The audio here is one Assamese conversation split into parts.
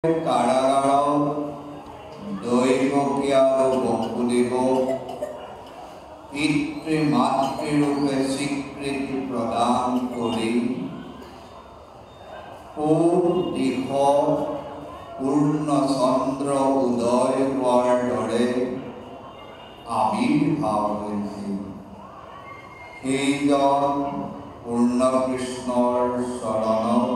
কাৰাগাৰত দৈৱকী আৰু বসুদেৱক পিতৃ মাতৃৰূপে স্বীকৃতি প্ৰদান কৰি পূব দিশত পূৰ্ণচন্দ্ৰ উদয় হোৱাৰ দৰে আবিৰ্ভাৱ হৈছিল। সেইজন পূৰ্ণ কৃষ্ণৰ চৰণত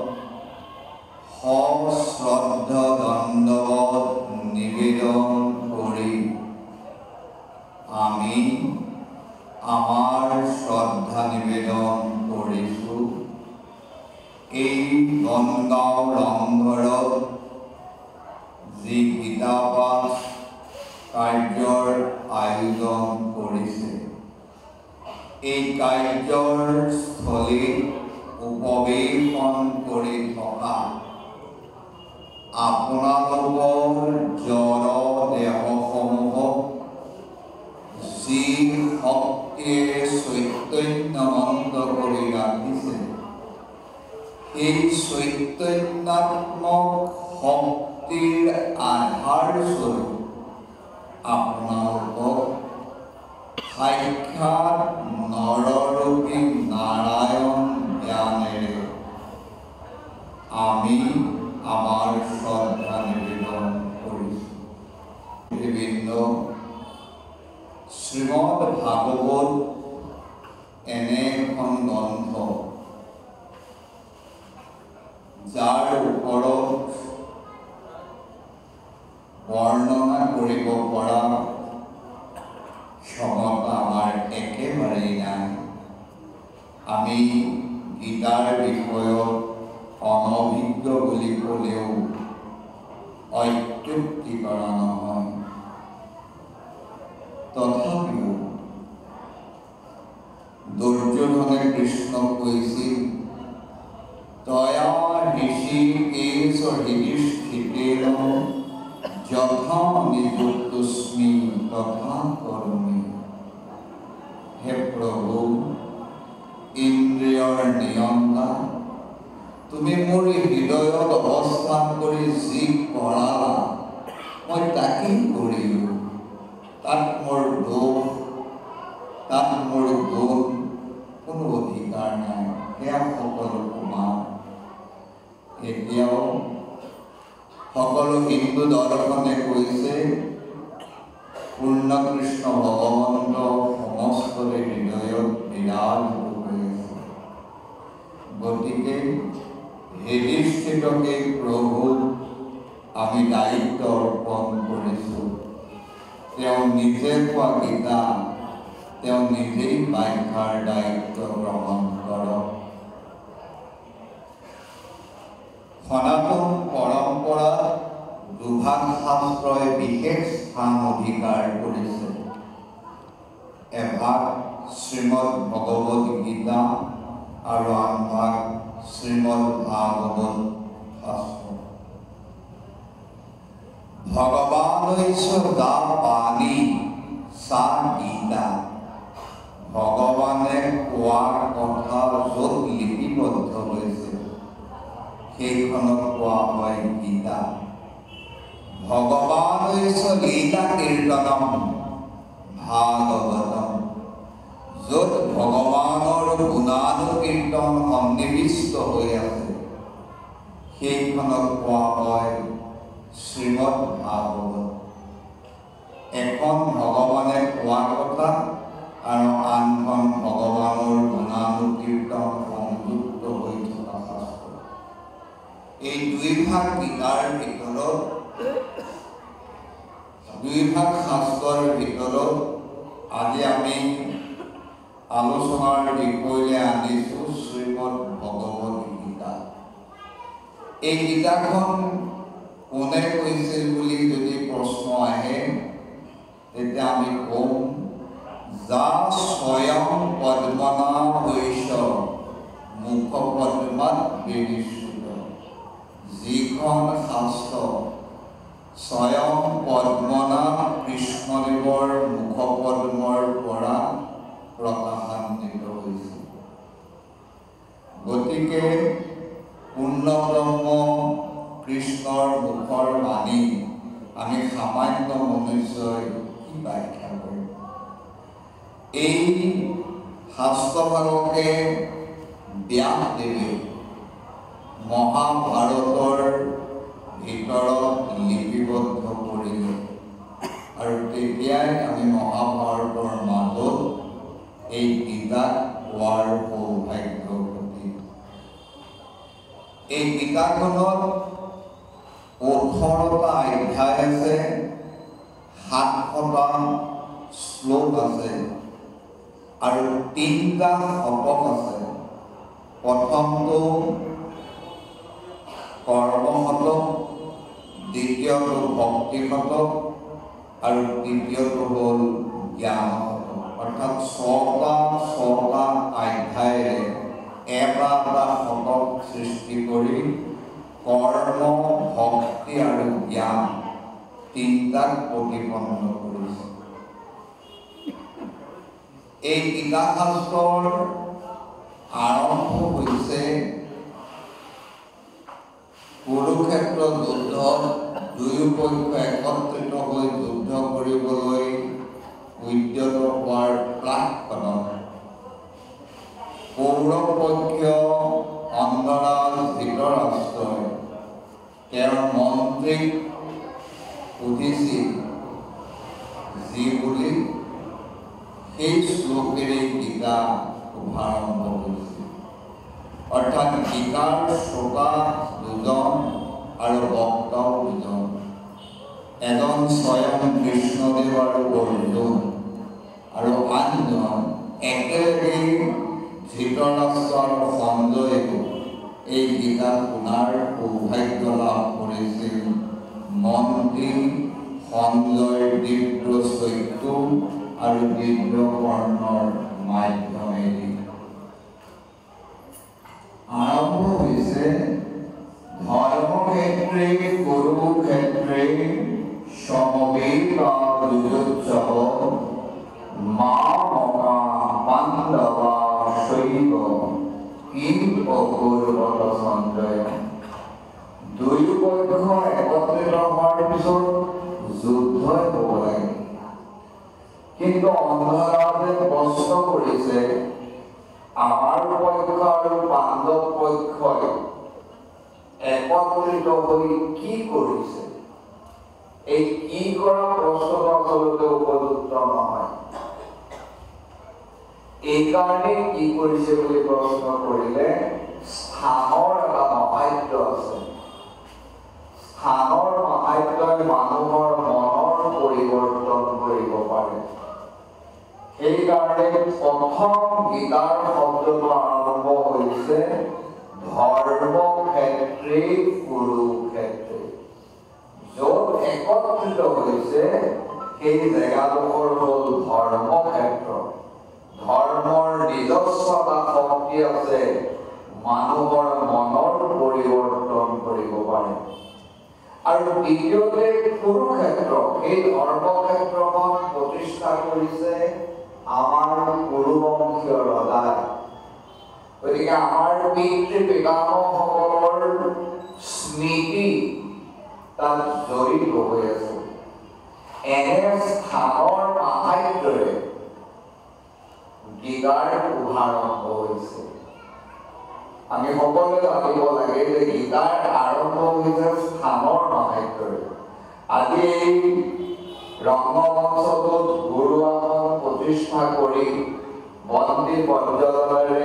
সশ্ৰদ্ধ দণ্ডৱত নিবেদন কৰি আমি আমাৰ শ্ৰদ্ধা নিবেদন কৰিছোঁ। এই বনগাঁও ৰংঘৰত যি গীতাপাঠ কাৰ্যৰ আয়োজন কৰিছে, এই কাৰ্যৰ স্থলীত উপৱেশন কৰি থকা আপোনালোকৰ জড় দেহসমূহক যি শক্তিয়ে চৈতন্যমন্ত কৰি ৰাখিছে, সেই চৈতন্যাত্মক শক্তিৰ আধাৰস্বৰূপ আপোনালোকক সাক্ষাৎ নৰৰূপী নাৰায়ণ জ্ঞানেৰে আমি আমাৰ শ্ৰদ্ধা নিবেদন কৰিছোঁ। বিভিন্ন শ্ৰীমদ ভাগৱত এনে এখন গ্ৰন্থ যাৰ ওপৰত বৰ্ণনা কৰিব পৰা ক্ষমতা আমাৰ একেবাৰেই নাই। আমি গীতাৰ বিষয়ত অনভিজ্ঞ বুলি ক'লেও অত্যুক্তিকৰ নহয়। তথাপিও দুৰ্যোধনে কৃষ্ণক কৈছিল, তয়া ঋষিকেশ হৃদিষ্ঠিতেন যথা নিযুক্তস্মি তথা কৰোমি। হে প্ৰভু, ইন্দ্ৰিয়ৰ নিয়ন্তা, তুমি মোৰ হৃদয়ত অৱস্থান কৰি যি কৰালা মই তাকেই কৰিলোঁ। তাত মোৰ দোষ, তাত মোৰ গুণ কোনো অধিকাৰ নাই। সেয়া সকলো তোমাৰ। এতিয়াও সকলো হিন্দু দৰ্শনে কৈছে পূৰ্ণ কৃষ্ণ ভগৱন্ত সমস্তৰে হৃদয়ত বিৰাজ হৈ আছে। গতিকে হৃদিস্থিত সেই প্ৰভুক আমি দায়িত্ব অৰ্পণ কৰিছোঁ। তেওঁ নিজে কোৱা গীতা তেওঁ নিজেই ব্যাখ্যাৰ দায়িত্ব গ্ৰহণ কৰক। সনাতন পৰম্পৰাত দুভাগ শাস্ত্ৰই বিশেষ স্থান অধিকাৰ কৰিছে। এভাগ শ্ৰীমদ ভগৱদ গীতা আৰু আন ভাগ শ্ৰীমদ ভাগৱত শাস্ত্ৰ। ভগৱানৈছ গা পানী সা গীতা। ভগৱানে কোৱাৰ কথা য'ত লিপিবদ্ধ হৈছে সেইখনক কোৱা হয় গীতা। ভগৱানৈছ লীলা কীৰ্তনম ভাগৱতম। য'ত ভগৱানৰ গুণানুকীৰ্তন সন্নিৱিষ্ট হৈ আছে সেইখনক কোৱা হয় শ্ৰীমদ ভাগৱত। এখন ভগৱানে কোৱা কথা আৰু আনখন ভগৱানৰ গুণানুকীৰ্তন সংযুক্ত হৈ থকা শাস্ত্ৰ। এই দুইভাগ গীতাৰ ভিতৰত, দুইভাগ শাস্ত্ৰৰ ভিতৰত আজি আমি আলোচনাৰ বিষয়লৈ আনিছোঁ শ্ৰীমদ ভগৱদ গীতা। এই গীতাখন কোনে কৈছিল বুলি যদি প্ৰশ্ন আহে তেতিয়া আমি কম, যা স্বয়ং পদ্মনাভৈঃ মুখপদ্মাৎ বিনিশ্চিত। যিখন শাস্ত্ৰ স্বয়ং পদ্মনাভ কৃষ্ণদেৱৰ মুখপদ্মৰ পৰা প্ৰকাশান্বিত হৈছিল। গতিকে পূৰ্ণব্ৰহ্ম কৃষ্ণৰ মুখৰ শাস্ত্ৰৰ বাণী আমি সামান্য মনুষ্যই কি ব্যাখ্যা কৰিম? এই শাস্ত্ৰভাগকে ব্যাসদেৱে মহাভাৰতৰ ভিতৰত লিপিবদ্ধ কৰিলে আৰু তেতিয়াই আমি মহাভাৰতৰ মাজত এই গীতাক পোৱাৰ সৌভাগ্য ঘটিল। এই গীতাখনত 18টা অধ্যায় আছে, 700টা শ্লোক আছে আৰু 3টা শতক আছে। প্ৰথমটো কৰ্ম শতক, দ্বিতীয়টো ভক্তি শতক আৰু তৃতীয়টো হ'ল জ্ঞান শতক। অৰ্থাৎ 6টা অধ্যায়েৰে এটা শতক সৃষ্টি কৰি কৰ্ম, ভক্তি আৰু জ্ঞান 3টাক প্ৰতিপন্ন কৰিছে। এই গীতা শাস্ত্ৰৰ আৰম্ভ হৈছে কুৰুক্ষেত্ৰ যুদ্ধত দুয়ো পক্ষ একত্ৰিত হৈ যুদ্ধ কৰিবলৈ উদ্যত হোৱাৰ প্ৰাক্ক্ষণত কৌৰৱ পক্ষীয় অন্ধৰাজ ধৃতৰাষ্ট্ৰই তেওঁৰ মন্ত্ৰীক সুধিছিল যি বুলি সেই শ্লোকেৰে গীতা শুভাৰম্ভ কৰিছিল। অৰ্থাৎ গীতাৰ শ্ৰোতা দুজন আৰু বক্তাও দুজন, এজন স্বয়ং কৃষ্ণদেৱ আৰু অৰ্জুন আৰু আনজন একেলগে ধৃতৰাষ্ট্ৰ আৰু সঞ্জয়েও এই গীতা শুনাৰ সৌভাগ্য লাভ কৰিছিল মন্ত্ৰী সঞ্জয় তীব্ৰ চক্ষু আৰু তীব্ৰ কৰ্ণৰ মাধ্যমেদি। আৰম্ভ হৈছে ধৰ্মক্ষেত্ৰে কুৰুক্ষেত্ৰে সমবেতাযুজোৎসৱ মামকা পাণ্ডৱা শৈব কিম অকুৰ্বত সঞ্জয়। দুয়ো পক্ষ একত্ৰিত হোৱাৰ পিছত যুদ্ধই হ'ব লাগে, কিন্তু অন্ধৰাজে প্ৰশ্ন কৰিছে আমাৰ পক্ষ আৰু পাণ্ডৱ পক্ষই একত্ৰিত হৈ কি কৰিছে? এই কি কৰা প্ৰশ্নটো আচলতে উপযুক্ত নহয়। এইকাৰণে কি কৰিছে বুলি প্ৰশ্ন কৰিলে স্থানৰ এটা মহাত্য আছে। স্থানৰ মহাত্যই মানুহৰ মনৰ পৰিৱৰ্তন কৰিব পাৰে। সেইকাৰণে প্ৰথম গীতাৰ শব্দটো আৰম্ভ হৈছে ধৰ্মক্ষেত্ৰে কুৰুক্ষেত্ৰে। য'ত একত্ৰিত হৈছে সেই জেগাডোখৰ হ'ল ধৰ্মক্ষেত্ৰ। ধৰ্মৰ নিজস্ব এটা শক্তি আছে, মানুহৰ মনৰ পৰিৱৰ্তন কৰিব পাৰে। আৰু দ্বিতীয়তে কুৰুক্ষেত্ৰ, সেই ধৰ্মক্ষেত্ৰখন প্ৰতিষ্ঠা কৰিছে আমাৰ কুৰুবংশীয় ৰজাই। গতিকে আমাৰ পিতৃ পিতামহসকলৰ স্মৃতি তাত জড়িত হৈ আছে। এনে স্থানৰ মাহাত্ম্যৰে গীতাৰ শুভাৰম্ভ হৈছে। আমি সকলোৱে জানিব লাগে যে গীতাৰ আৰম্ভ হৈছে স্থানৰ মাহাত্ম্যৰে। আজি এই ৰংগমঞ্চটোত গুৰু আসন প্ৰতিষ্ঠা কৰি বন্দী পৰ্যটনেৰে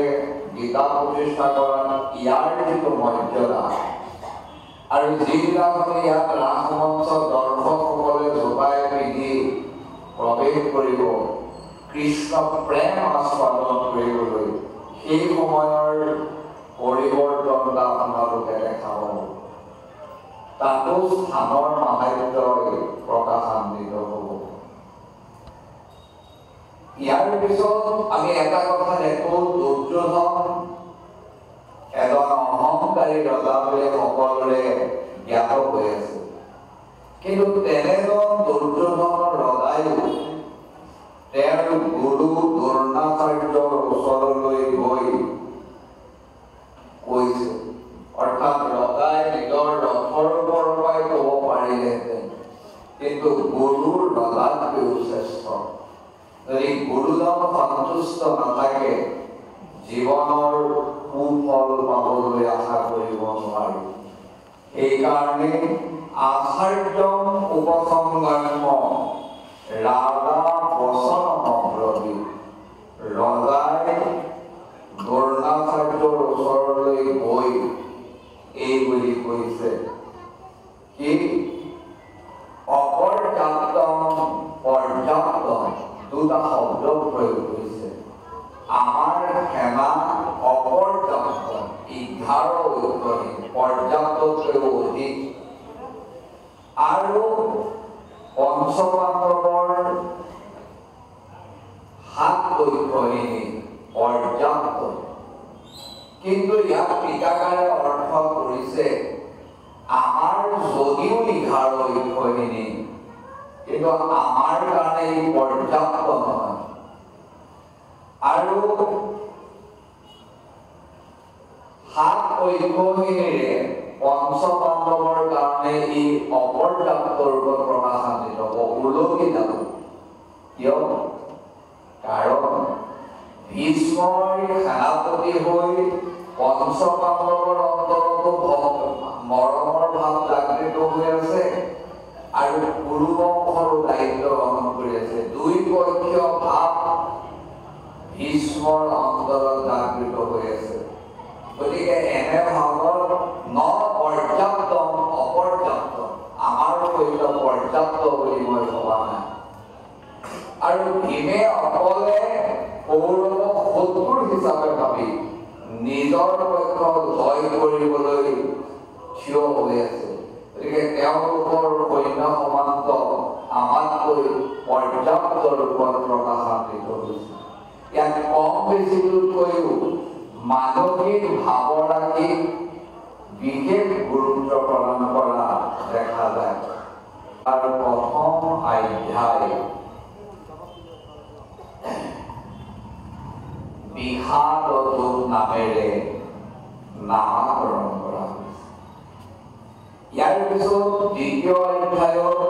গীতা প্ৰতিষ্ঠা কৰা ইয়াৰ যিটো মৰ্যাদা আৰু যিদিনাখন ইয়াত ৰাসমঞ্চ দৰ্শকসকলে জোপাই পিন্ধি প্ৰৱেশ কৰিব কৃষ্ণ প্ৰেম আস্বাদন কৰিবলৈ, সেই সময়ৰ পৰিৱৰ্তনটা আপোনালোকে দেখা পাব। তাতো স্থানৰ মাহাত্ম্যই প্ৰকাশান্বিত হ'ব। ইয়াৰ পিছত আমি এটা কথা দেখো, দুৰ্যোধন এজন অহংকাৰী ৰজা বুলি সকলোৰে জ্ঞাত হৈ আছে। কিন্তু তেনেজন দুৰ্যোধনৰ ৰজায়ো তেওঁৰ গুৰু দ্ৰোণাচাৰ্যৰ ওচৰলৈ গৈ কৈছে, অৰ্থাৎ ৰজাই নিজৰ ৰথৰ ওপৰৰ পৰাই ক'ব পাৰে কিন্তু গুৰুৰ ৰজাতকৈও শ্ৰেষ্ঠ। যদি গুৰুজন সন্তুষ্ট নাথাকে জীৱনৰ সুফল পাবলৈ আশা কৰিব নোৱাৰি। সেইকাৰণে আচাৰ্যম উপসংগম্য ৰাজা বচন অব্ৰবী। ৰজাই দ্ৰোণাচাৰ্যৰ ওচৰলৈ গৈ এই বুলি কৈছে কি অপৰ্যাপ্তম পৰ্যাপ্তম দুটা শব্দ প্ৰয়োগ কৰিছে। আমাৰ সেনা অপৰ্যাপ্ত 11 ঐক্যহীন, পৰ্যাপ্ততকৈও অধিক। আৰু পঞ্চপাণ্ডৱৰ 7 ঐক্যহীন, পৰ্যাপ্ত। কিন্তু ইয়াত টীকাকাৰে অৰ্থ কৰিছে আমাৰ যদিও 11 ঐক্যহীন, কিন্তু আমাৰ কাৰণে পৰ্যাপ্ত নহয়। আৰু 7 ঐক্যহীনেৰে পঞ্চপাণ্ডৱৰ কাৰণে ই অপৰ্যাপ্ত ৰূপত প্ৰকাশিত হ'ব, ওলমি যাব। কিয়? কাৰণ ভীষ্মৰ সেনাপতি হৈ পঞ্চপাণ্ডৱৰ অন্তৰতো মৰমৰ ভাৱ জাগৃত হৈ আছে আৰু কুৰুবংশৰো দায়িত্ব গ্ৰহণ কৰি আছে। দুই পক্ষীয় ভাৱ ভীষ্মৰ অন্তৰত জাগৃত হৈ আছে। গতিকে এনে ভাৱত ন পৰ্যাপ্তম অপৰ্যাপ্তম, আমাৰ সৈতে পৰ্যাপ্ত বুলি মই ভবা নাই। আৰু ভীমে অকলে কৌৰৱক শত্ৰু হিচাপে ভাবি নিজৰ পক্ষ জয় কৰিবলৈ থিয় হৈ আছে। গতিকে তেওঁলোকৰ সৈন্য সমান্ত আমাতকৈ পৰ্যাপ্ত ৰূপত প্ৰকাশিত হৈছে। ইয়াত কম বেছিতকৈও মানসিক ভাৱৰাশিক বিশেষ গুৰুত্ব প্ৰদান কৰা দেখা যায়। আৰু প্ৰথম অধ্যায় বিষাদ যোগ নামেৰে নামাকৰণ কৰা হৈছে। ইয়াৰ পিছত দ্বিতীয় অধ্যায়ত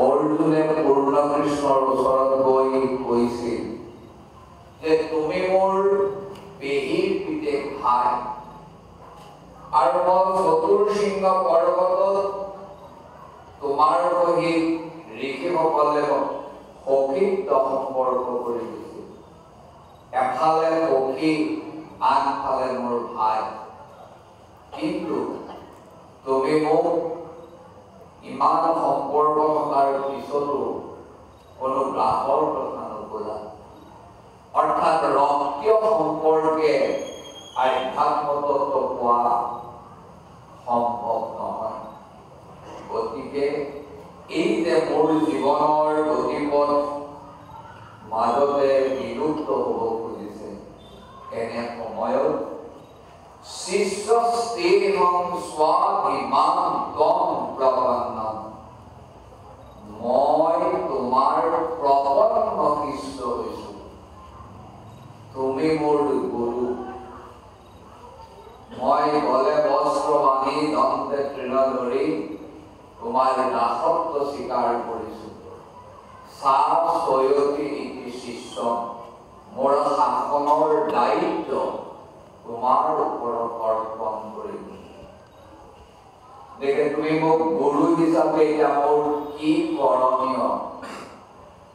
অৰ্জুনে পূৰ্ণ কৃষ্ণৰ ওচৰত গৈ কৈছিল যে তুমি মোৰ পেহীৰ পিতেক ভাই, আৰু মই চতুৰ্শৃংগ পৰ্বতত তোমাৰ সহিত ঋষিসকলে সখীত্ব সম্পৰ্ক কৰি দিছিল। এফালে সখী, আনফালে মোৰ ভাই। কিন্তু তুমি মোক ইমান সম্পৰ্ক থকাৰ পিছতো কোনো লাভৰ কথা নকলা। অৰ্থাৎ ৰক্তীয় সম্পৰ্কে আধ্যাত্মতত্ব পোৱা সম্ভৱ নহয়। গতিকে এই যে মোৰ জীৱনৰ গতিপথ মাজতে বিলুপ্ত হ'ব খুজিছে, এনে সময়ত শিষ্যস্তেহং স্বাভিমান ত্বং প্ৰপন্নম, মই তোমাৰ প্ৰপন্ন শিষ্য হৈছো। তুমি মোৰ গুৰু। মই গলে বস্ত্ৰ বান্ধি দন্তে তৃণ ধৰি তোমাৰ দাসত্ব স্বীকাৰ কৰিছো। সা সয়তি ইতি শিষ্য, মোৰ শাসনৰ দায়িত্ব তোমাৰ ওপৰত অৰ্পণ কৰিম। দেখে তুমি মোক গুৰু হিচাপে এতিয়া মোৰ কি কৰণীয়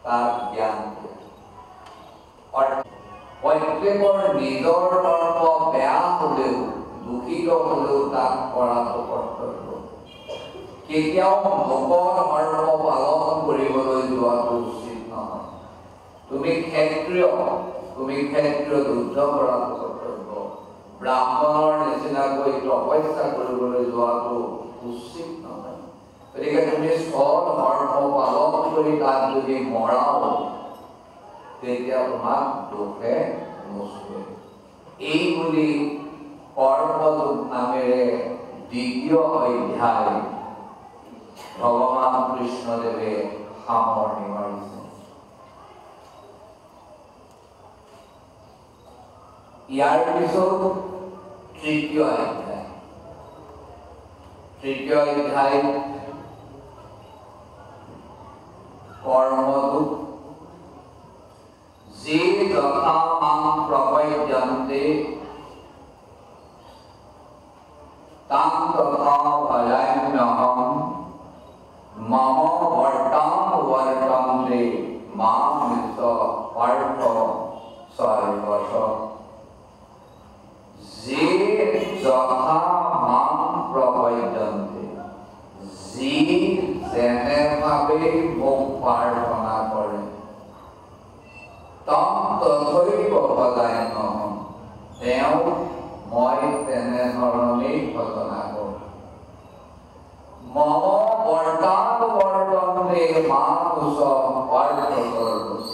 তাৰ জ্ঞান দিয়া। প্ৰত্যেকৰ নিজৰ কৰ্ম বেয়া হলেও, দূষিত হলেও তাক কৰাটো কৰ্তব্য। কেতিয়াও লোকৰ ধৰ্ম পালন কৰিবলৈ যোৱাটো উচিত নহয়। তুমি ক্ষত্ৰিয় যুদ্ধ কৰাটো কৰ্তব্য। ব্ৰাহ্মণৰ নিচিনাকৈ তপস্যা কৰিবলৈ যোৱাটো উচিত নহয়। গতিকে তুমি স্বধৰ্ম পালন কৰি তাক যদি মৰাও, তেতিয়া তোমাক দোষে নচুৱে। এই বুলি কৰ্মযোগ নামেৰে দ্বিতীয় অধ্যায় ভগৱান কৃষ্ণদেৱে সামৰণি মাৰিছে। ইয়াৰ পিছত তৃতীয় অধ্যায় কৰ্মটো যি যথা মাং প্ৰপদ্যন্তে তাং তথা ভজাম্যহম মম বৰ্তাং বৰ্তন্তে মামিত পাৰ্থ সৰ্বশ। যে যথা মাং প্ৰপদ্যন্তে, যি যেনেভাৱে মোক প্ৰাৰ্থনা কৰে, তং তথৈব ভজাম্যহম, তেওঁ মই তেনেধৰণেই ভজনা কৰোঁ। মম বৰ্তাং বৰ্তন্তে মানুষ পাৰ্থ সৰ্বশ।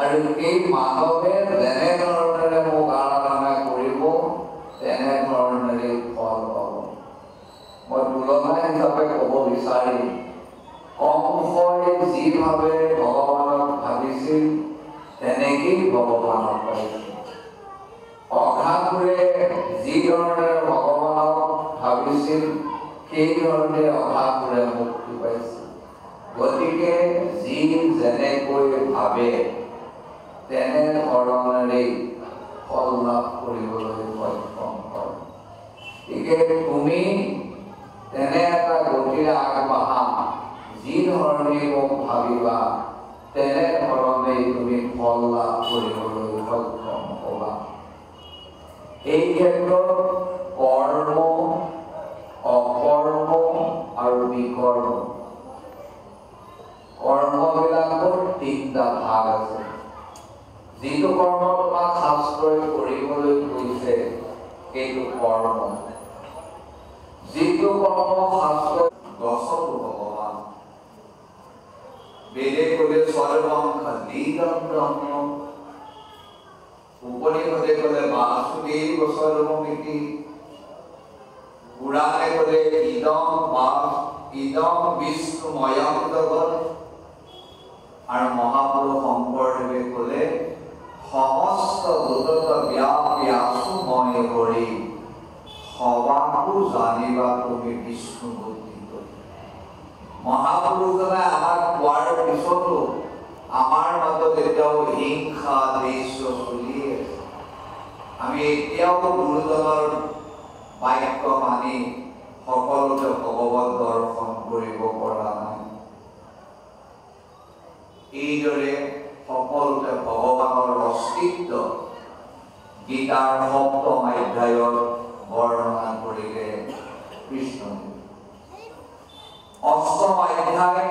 আৰু এই মানৱে যেনেধৰণেৰে মোক আৰাধনা কৰিব তেনেধৰণেৰে ফল পাব। মই তুলনা হিচাপে ক'ব বিচাৰিম, কংসই যিভাৱে ভগৱানক ভাবিছিল তেনেকেই ভগৱানক পাইছিল। অঘাসুৰে যি ধৰণেৰে ভগৱানক ভাবিছিল সেইধৰণে অঘাসুৰে মুক্তি পাইছিল। গতিকে যি যেনেকৈ ভাবে তেনেধৰণেৰেই ফল লাভ কৰিবলৈ সক্ষম হয়। গতিকে তুমি তেনে এটা গতিৰে আগবাঢ়া, যি ধৰণেই মোক ভাবিবা তেনেধৰণেই তুমি ফল লাভ কৰিবলৈ সক্ষম হ'বা। এই ক্ষেত্ৰত কৰ্ম, অকৰ্ম আৰু বিকৰ্ম, কৰ্মবিলাকৰ তিনিটা ভাগ আছে। যিটো কৰ্ম তোমাক শাস্ত্ৰই কৰিবলৈ কৈছে সেইটো কৰ্ম। যিটো কৰ্ম শাস্ত্ৰই গছতো ভগৱান, বেদে ক'লে সৰ্বং খলীদম ব্ৰহ্ম, উপনিষদে ক'লে বাসুদেৱ সৰ্বমিতি, পুৰাণে ক'লে ইদম বিষ্ণুময়ং জগৎ, আৰু মহাপুৰুষ শংকৰদেৱে ক'লে সমস্ত ভূতত ব্যাপী আছো মই হৰি, সবাকো জানিবা তুমি বিষ্ণু বুদ্ধি কৰি। মহাপুৰুষজনে আমাক কোৱাৰ পিছতো আমাৰ মাজত এতিয়াও হিংসা দ্বেষ চলি আছে। আমি এতিয়াও গুৰুজনৰ বাক্য মানি সকলোকে ভগৱত দৰ্শন কৰিব পৰা নাই। এইদৰে সকলোতে ভগৱানৰ অস্তিত্ব গীতাৰ ৭ম অধ্যায়ত বৰ্ণনা কৰিলে কৃষ্ণই। ৮ম অধ্যায়